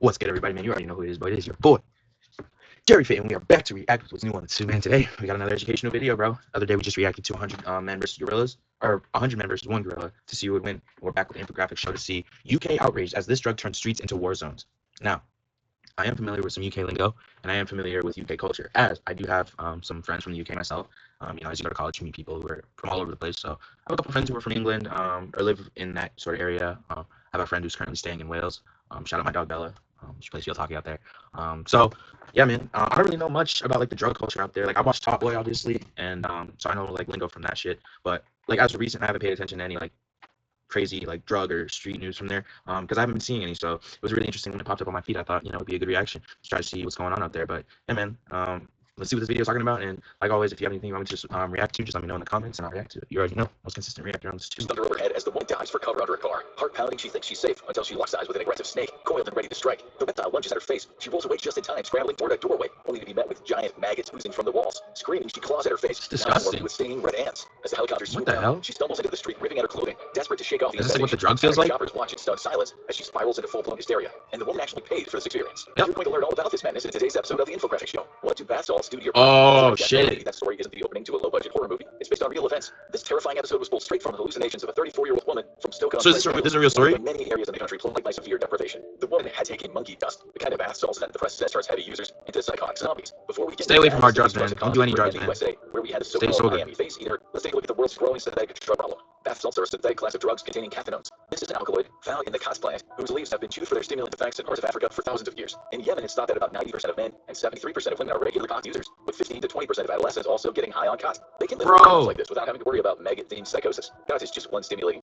What's good, everybody, man? You already know who it is, but it is your boy, Jerry Fit, and we are back to react with what's new on the 2, man. Today, we got another educational video, bro. Other day, we just reacted to 100 men versus gorillas, or 100 men versus one gorilla to see who would win. We're back with the infographic show to see UK outraged as this drug turns streets into war zones. Now, I am familiar with some UK lingo, and I am familiar with UK culture, as I do have some friends from the UK myself. As you go to college, you meet people who are from all over the place. So I have a couple friends who are from England, or live in that sort of area. I have a friend who's currently staying in Wales. Shout out my dog Bella. She plays field hockey out there. So yeah, man. I don't really know much about like the drug culture out there. Like I watched Top Boy, obviously, and so I know like lingo from that shit. But like as of recent, I haven't paid attention to any like crazy like drug or street news from there because I haven't been seeing any. So it was really interesting when it popped up on my feed. I thought it'd be a good reaction to try to see what's going on out there. But yeah, man, let's see what this video is talking about. And like always, if you have anything you want me to just react to, just let me know in the comments and I'll react to it. You already know, most consistent reactor on this too. Under overhead as the woman dives for cover under a car. Heart pounding, she thinks she's safe until she locks eyes with an aggressive snake, coiled and ready to strike. The reptile lunges at her face. She rolls away just in time, scrambling toward a doorway, only to be met with giant maggots oozing from the walls. Screaming, she claws at her face. It's disgusting. With stinging red ants. As the helicopter swoops down, hell? she stumbles into the street, ripping at her clothing, desperate to shake off the Is this like what the infection. drug feels like? Shoppers watch in stunned silence as she spirals into full-blown hysteria. And the woman actually paid for this experience. Yep. You're going to learn all about this madness in today's episode of the infographic show. What do bath salts do to your Oh shit! That story isn't the opening to a low-budget horror movie. It's based on real events. This terrifying episode was pulled straight from the hallucinations of a 34-year-old woman from Stoke-on. So this is a real story? In many areas in the country plagued by severe deprivation. The woman had taken monkey dust, the kind of bath salts that the press says turns heavy users into psychotic zombies. Before we Stay away from hard drugs, man. Don't do any drugs, man. USA, where we had a Stay so-called sober. Miami face eater. Let's take a look at the world's growing synthetic drug problem. Bath salts are a synthetic class of drugs containing cathinones. This is an alkaloid found in the kos plant, whose leaves have been chewed for their stimulant effects in parts of Africa for thousands of years. In Yemen, it's thought that about 90% of men and 73% of women are regular kos users, with 15 to 20% of adolescents also getting high on kos. They can live lives like this without having to worry about maggot-themed psychosis. Kos is just one stimulating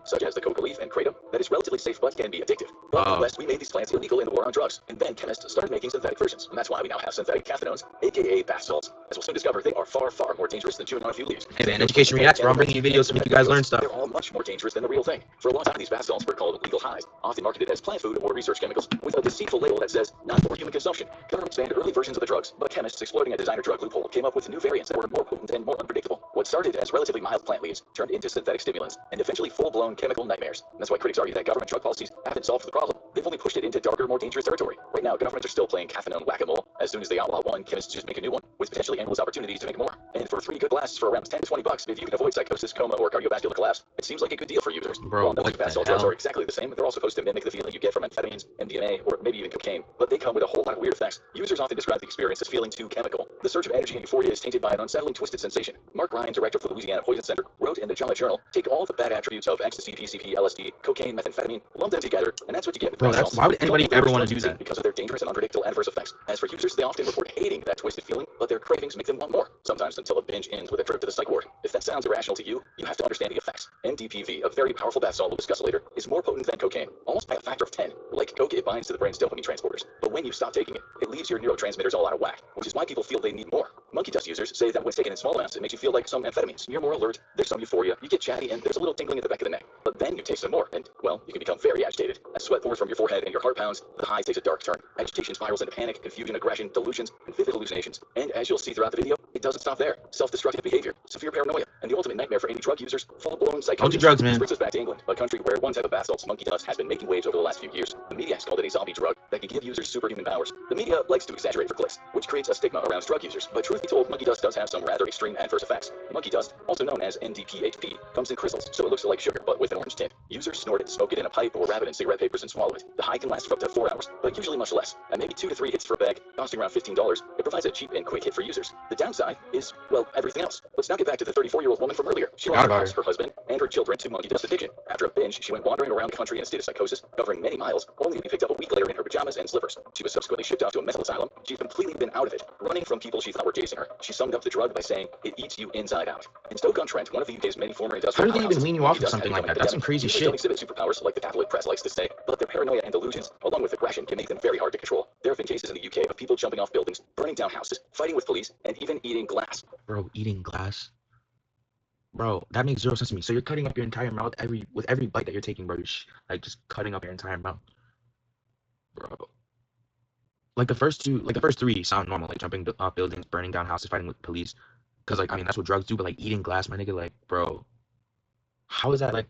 such as the coca leaf and kratom, that is relatively safe but can be addictive. But nonetheless, we made these plants illegal in the war on drugs, and then chemists started making synthetic versions, and that's why we now have synthetic cathinones, aka bath salts. As we'll soon discover, they are far, far more dangerous than chewing on a few leaves. Hey man, education reacts, bro. I'm bringing you videos to make you guys learn stuff. They're all much more dangerous than the real thing. For a long time, these bath salts were called legal highs, often marketed as plant food or research chemicals, with a deceitful label that says, not for human consumption. Governments banned early versions of the drugs, but chemists exploiting a designer drug loophole came up with new variants that were more potent and more unpredictable. What started as relatively mild plant leaves turned into synthetic stimulants, and eventually full-blown chemical nightmares. And that's why critics argue that government drug policies haven't solved the problem. They've only pushed it into darker, more dangerous territory. Right now, governments are still playing cathinone whack-a-mole. As soon as they outlaw one, chemists just make a new one, with potentially endless opportunities to make more. And for 3 good blasts for around 10 to 20 bucks, if you can avoid psychosis, coma, or cardiovascular collapse, it seems like a good deal for users. Bro, well, bath salt drugs are exactly the same. They're all supposed to mimic the feeling you get from amphetamines, MDMA, or maybe even cocaine, but they come with a whole lot of weird effects. Users often describe the experience as feeling too chemical. The surge of energy and euphoria is tainted by an unsettling, twisted sensation. Mark Ryan, director for the Louisiana Poison Center, wrote in the JAMA Journal, take all the bad attributes of ecstasy, PCP, LSD, cocaine, methamphetamine, lump them together, and that's what you get with bath salts. Why would anybody ever want to do that? Because of their dangerous and unpredictable adverse effects. As for users, they often report hating that twisted feeling, but their cravings make them want more, sometimes until a binge ends with a trip to the psych ward. If that sounds irrational to you, you have to understand the effects. MDPV, a very powerful bath salt we'll discuss later, is more potent than cocaine, almost by a factor of 10. Like coke, it binds to the brain's dopamine transporters, but when you stop taking it, it leaves your neurotransmitters all out of whack, which is why people feel they need more. Monkey dust users say that when taken in small amounts, it makes you feel like some amphetamines. You're more alert, there's some euphoria, you get chatty, and there's a little tingling at the back of the neck. But then you taste some more, and, well, you can become very agitated. As sweat pours from your forehead and your heart pounds, the high takes a dark turn. Agitation spirals into panic, confusion, aggression, delusions, and vivid hallucinations. And as you'll see throughout the video, it doesn't stop there. Self-destructive behavior, severe paranoia, and the ultimate nightmare for any drug users, full-blown psychosis. Don't do drugs, man. This brings us back to England, a country where one type of bath salts, monkey dust, has been making waves over the last few years. The media has called it a zombie drug that can give users superhuman powers. The media likes to exaggerate for clicks, which creates a stigma around drug users. But truth be told, monkey dust does have some rather extreme adverse effects. Monkey dust, also known as NDPHP, comes in crystals, so it looks like sugar, but with an orange tint. Users snort it, smoke it in a pipe, or wrap it in cigarette papers and swallow it. The high can last for up to 4 hours, but usually much less. At maybe 2 to 3 hits for a bag, costing around $15, it provides a cheap and quick hit for users. The downside is, well, everything else. Let's now get back to the 34-year-old woman from earlier. She lost her house, her husband, and her children to monkey dust addiction. After a binge, she went wandering around the country in a state of psychosis, covering many miles, only to be picked up a week later in her pajamas and slippers. She was subsequently shipped off to a mental asylum. She's completely been out of it, running from people she thought were chasing her. She summed up the drug by saying, it eats you inside out. In Stoke-on-Trent, one of the UK's many former industrial How do they even wean you off of something like that? That's some crazy shit. Don't exhibit superpowers like the tabloid press likes to say, but their paranoia and delusions, along with aggression, can make them very hard to control. There have been cases in the UK of people jumping off buildings, burning down houses, fighting with police, and even eating glass. Bro, eating glass? Bro, that makes zero sense to me. So you're cutting up your entire mouth with every bite that you're taking, bro. You're like just cutting up your entire mouth, bro. Like the first 3 sound normal, like jumping off buildings, burning down houses, fighting with police. Cause like I mean that's what drugs do. But like eating glass, my nigga, like bro, how is that like?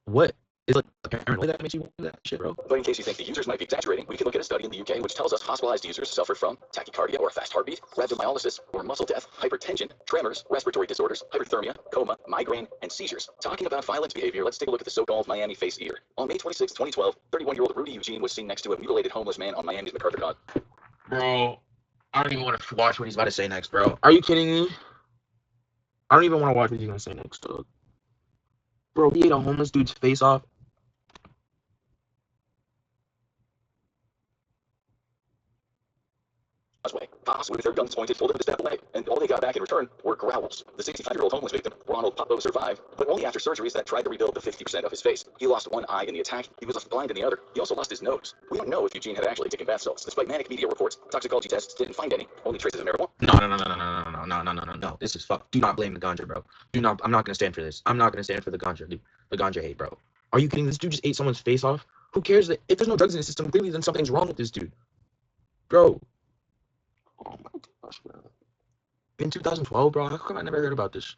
What? Is like a paranoid that makes you do that shit, bro? But in case you think the users might be exaggerating, we can look at a study in the UK which tells us hospitalized users suffered from tachycardia or a fast heartbeat, rhabdomyolysis or muscle death, hypertension, tremors, respiratory disorders, hyperthermia, coma, migraine, and seizures. Talking about violent behavior, let's take a look at the so-called Miami Face Eater. On May 26, 2012, 31-year-old Rudy Eugene was seen next to a mutilated homeless man on Miami's MacArthur Dock. Bro, I don't even want to watch what he's about to say next, bro. Are you kidding me? I don't even want to watch what he's gonna say next, dog. Bro, he ate a homeless dude's face off. Way. Cops with their guns pointed told them to step away, and all they got back in return were growls. The 65-year-old homeless victim, Ronald Poppo, survived, but only after surgeries that tried to rebuild the 50% of his face. He lost one eye in the attack, he was left blind in the other, he also lost his nose. We don't know if Eugene had actually taken bath salts. Despite manic media reports, toxicology tests didn't find any, only traces of marijuana. No. This is fuck. Do not blame the ganja, bro. I'm not gonna stand for this. I'm not gonna stand for the ganja, dude. The ganja hate, bro. Are you kidding? This dude just ate someone's face off. Who cares that if there's no drugs in the system? Clearly, then something's wrong with this dude, bro. Oh my gosh, bro. In 2012, bro, how come I never heard about this?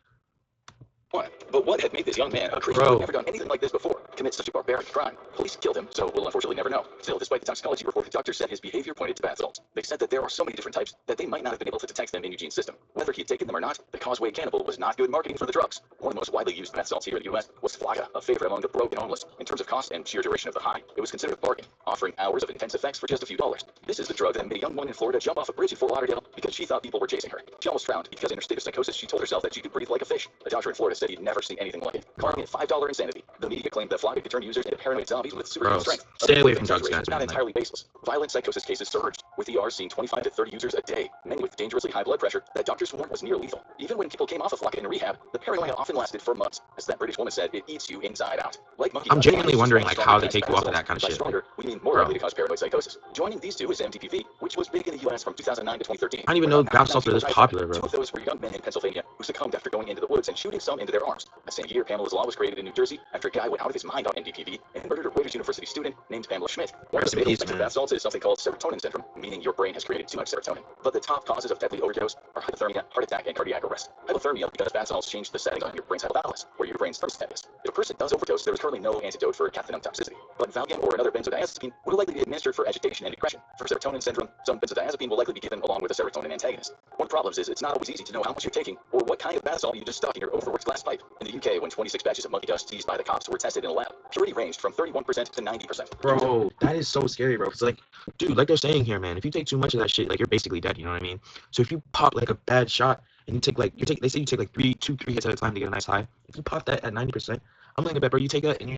But what had made this young man a creature who had never done anything like this before commit such a barbaric crime? Police killed him, so we'll unfortunately never know. Still, despite the toxicology report, the doctor said his behavior pointed to bath salts. They said that there are so many different types that they might not have been able to detect them in Eugene's system. Whether he had taken them or not, the Causeway Cannibal was not good marketing for the drugs. One of the most widely used bath salts here in the U.S. was Flocka, a favorite among the broke and homeless. In terms of cost and sheer duration of the high, it was considered a bargain, offering hours of intense effects for just a few dollars. This is the drug that made a young woman in Florida jump off a bridge in Fort Lauderdale because she thought people were chasing her. She almost drowned because in her state of psychosis, she told herself that she could breathe like a fish. A doctor in Florida said he'd never seen anything like it, calling it $5 insanity. The media claimed that Flocka could turn users into paranoid zombies with superhuman strength. Stay away from drugs, guys. Not entirely baseless. Violent psychosis cases surged, with ERs seeing 25 to 30 users a day, many with dangerously high blood pressure that doctors warned was near lethal. Even when people came off of Flocka in rehab, the paranoia often lasted for months. As that British woman said, it eats you inside out. Like monkey, I'm genuinely wondering like how they take you off of that kind of shit. Stronger, we mean more likely to cause paranoid psychosis. Joining these two is MDPV, which was big in the US from 2009 to 2013. I didn't even know bath salts were this popular, bro. Two of those were young men in Pennsylvania who succumbed after going into the woods and shooting some into their arms. That same year, Pamela's Law was created in New Jersey after a guy went out of his mind on MDPV and murdered a Rutgers University student named Pamela Schmidt. One of the fatal effects of bath salts is something called serotonin syndrome, meaning your brain has created too much serotonin. But the top causes of deadly overdose are hypothermia, heart attack, and cardiac arrest. Hypothermia because bath salts change the setting on your brain's hypothalamus, where your brain's thermostat is. If a person does overdose, there is currently no antidote for caffeine toxicity, but Valium or another benzodiazepine will likely be administered for agitation and depression. For serotonin syndrome, some benzodiazepine will likely be given along with a serotonin antagonist. One of the problems is it's not always easy to know how much you're taking or what kind of bath salt you just stuck in your overworked glass pipe. In the UK, when 26 batches of monkey dust seized by the cops were tested in a lab, purity ranged from 31% to 90%. Bro, that is so scary, bro. It's like, dude, like they're saying here, man, if you take too much of that shit, like you're basically dead, you know what I mean? So if you pop like a bad shot and you take like they say you take like two, three hits at a time to get a nice high. If you pop that at 90%, I'm willing to bet, bro, you take that and you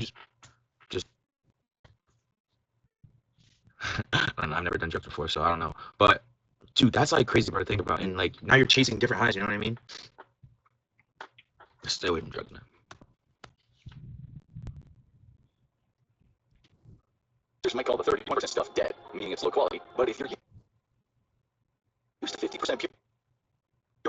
just I don't know, I've never done drugs before, so I don't know. But dude, that's like crazy, bro, to think about. And like now you're chasing different highs, you know what I mean? Stay away from drugs, man. Might call the 31% stuff dead, meaning it's low quality, but if you're used to 50% pure,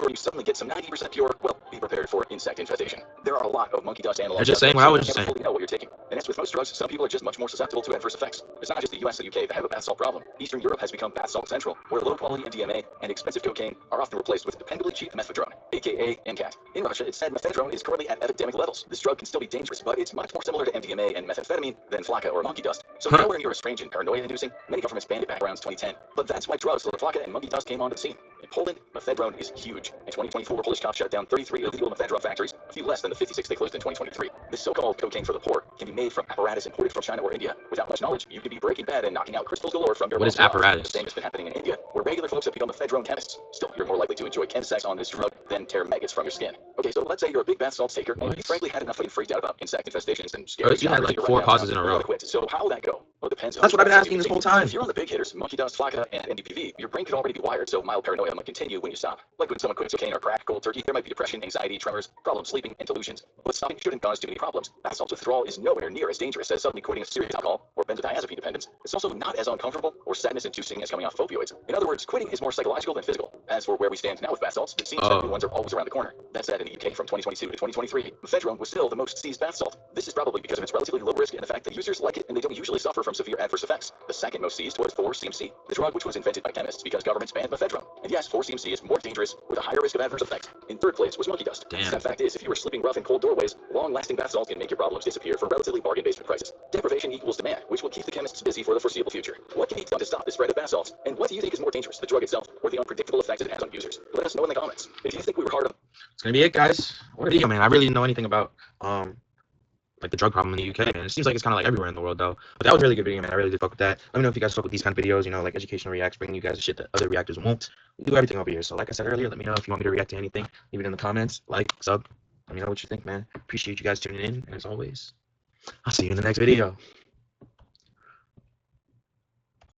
or you suddenly get some 90% pure, well, be prepared for insect infestation. There are a lot of monkey dust analogs. They're just saying what I was just saying. Fully know what you're taking. And as with most drugs, some people are just much more susceptible to adverse effects. It's not just the US and UK that have a bath salt problem. Eastern Europe has become bath salt central, where low-quality MDMA and expensive cocaine are often replaced with dependably cheap mephedrone, aka MCAT. In Russia, it's said mephedrone is currently at epidemic levels. This drug can still be dangerous, but it's much more similar to MDMA and methamphetamine than Flocka or monkey dust. So nowhere near as strange and paranoia-inducing. Many governments banned it back around 2010. But that's why drugs like Flocka and monkey dust came onto the scene. In Poland, mephedrone is huge. In 2024, Polish cops shut down 33 illegal mephedrone factories, a few less than the 56 they closed in 2023. This so-called cocaine for the poor can be made from apparatus imported from China or India. Without much knowledge, you could be breaking bad and knocking out crystals galore from your. What is apparatus? The same has been happening in India, where regular folks have become mephedrone chemists. Still, you're more likely to enjoy chemsex on this drug than tear maggots from your skin. Okay, so let's say you're a big bath salt taker, and you frankly had enough and freaked out about insect infestations and scary. You had like 4 pauses in a row. So how will that go? Well, it depends. That's what I've been asking this whole time. If you're on the big hitters, monkey dust, Flocka, and NDPV, your brain could already be wired, so mild paranoia might continue when you stop. Like when someone quits cocaine or crack cold turkey, there might be depression, anxiety, tremors, problems sleeping, and delusions. But stopping shouldn't cause too many problems. Bath salt withdrawal is nowhere near as dangerous as suddenly quitting a serious alcohol or benzodiazepine dependence. It's also not as uncomfortable or sadness-inducing as coming off of opioids. In other words, quitting is more psychological than physical. As for where we stand now with bath salts, it seems that new ones are always around the corner. That said, in the UK from 2022 to 2023, ephedrone was still the most seized bath salt. This is probably because of its relatively low risk and the fact that users like it and they don't usually suffer from severe adverse effects. The second most seized was 4-CMC, the drug which was invented by chemists because governments banned ephedrone. And yes, 4-CMC is more dangerous with a higher risk of adverse effects. In third place was monkey dust. Damn. The sad fact is, if you were sleeping rough in cold doorways, long-lasting bath salts can make your problems disappear for relatively bargain basement prices. Deprivation equals demand, which will keep the chemists busy for the foreseeable future. What can be done to stop the spread of bath salts? And what do you think is more dangerous, the drug itself or the unpredictable effects it has on users? Let us know in the comments. If you think we were hard on... It's gonna be it, guys. What a video, man. I really didn't know anything about like the drug problem in the UK, man. It seems like it's kind of like everywhere in the world, though. But that was a really good video, man. I really did fuck with that. Let me know if you guys fuck with these kind of videos, you know, like educational reacts, bringing you guys the shit that other reactors won't. We do everything over here. So like I said earlier, let me know if you want me to react to anything. Leave it in the comments, like, sub. Let me know what you think, man. Appreciate you guys tuning in. And as always, I'll see you in the next video.